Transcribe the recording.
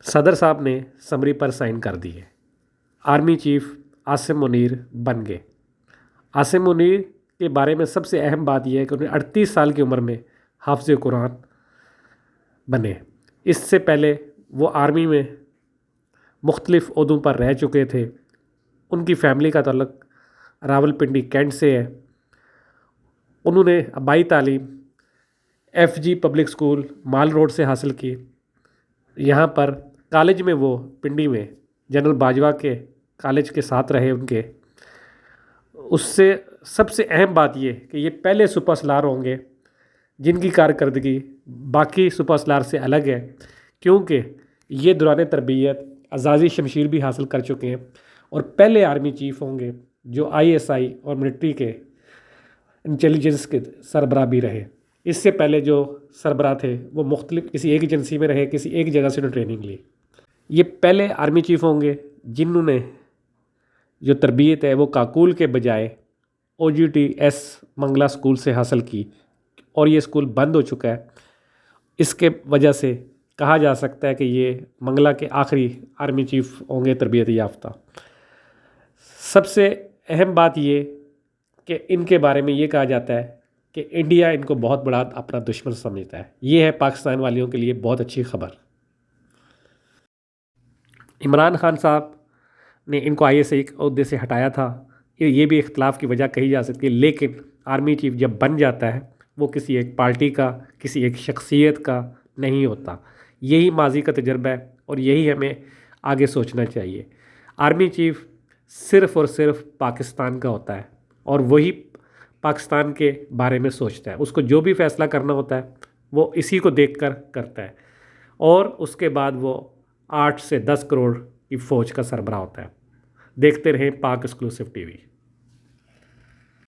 صدر صاحب نے سمری پر سائن کر دیے، آرمی چیف عاصم منیر بن گئے۔ عاصم منیر کے بارے میں سب سے اہم بات یہ ہے کہ انہیں 38 سال کی عمر میں حافظ قرآن بنے۔ اس سے پہلے وہ آرمی میں مختلف عہدوں پر رہ چکے تھے۔ ان کی فیملی کا تعلق راولپنڈی کینٹ سے ہے۔ انہوں نے ابائی تعلیم ایف جی پبلک اسکول مال روڈ سے حاصل کی۔ یہاں پر کالج میں وہ پنڈی میں جنرل باجوہ کے کالج کے ساتھ رہے ان کے۔ اس سے سب سے اہم بات یہ کہ یہ پہلے سپر سالار ہوں گے جن کی کارکردگی باقی سپر سالار سے الگ ہے، کیونکہ یہ دوران تربیت اعزازی شمشیر بھی حاصل کر چکے ہیں اور پہلے آرمی چیف ہوں گے جو آئی ایس آئی اور ملٹری کے انٹیلیجنس کے سربراہ بھی رہے۔ اس سے پہلے جو سربراہ تھے وہ مختلف کسی ایک ایجنسی میں رہے، کسی ایک جگہ سے انہوں نے ٹریننگ لی۔ یہ پہلے آرمی چیف ہوں گے جنہوں نے جو تربیت ہے وہ کاکول کے بجائے O G T S Mangla school سے حاصل کی، اور یہ اسکول بند ہو چکا ہے۔ اس کے وجہ سے کہا جا سکتا ہے کہ یہ منگلا کے آخری آرمی چیف ہوں گے تربیت یافتہ۔ سب سے اہم بات یہ کہ ان کے بارے میں یہ کہا جاتا ہے کہ انڈیا ان کو بہت بڑا اپنا دشمن سمجھتا ہے۔ یہ ہے پاکستان والیوں کے لیے بہت اچھی خبر۔ عمران خان صاحب نے ان کو آئی ایس آئی عہدے سے ہٹایا تھا، یہ بھی اختلاف کی وجہ کہی جا سکتی ہے، لیکن آرمی چیف جب بن جاتا ہے وہ کسی ایک پارٹی کا، کسی ایک شخصیت کا نہیں ہوتا۔ یہی ماضی کا تجربہ ہے اور یہی ہمیں آگے سوچنا چاہیے۔ آرمی چیف صرف اور صرف پاکستان کا ہوتا ہے اور وہی پاکستان کے بارے میں سوچتا ہے۔ اس کو جو بھی فیصلہ کرنا ہوتا ہے وہ اسی کو دیکھ کر کرتا ہے، اور اس کے بعد وہ 8 سے 10 کروڑ کی فوج کا سربراہ ہوتا ہے۔ دیکھتے رہیں پاک ایکسکلوسیو ٹی وی۔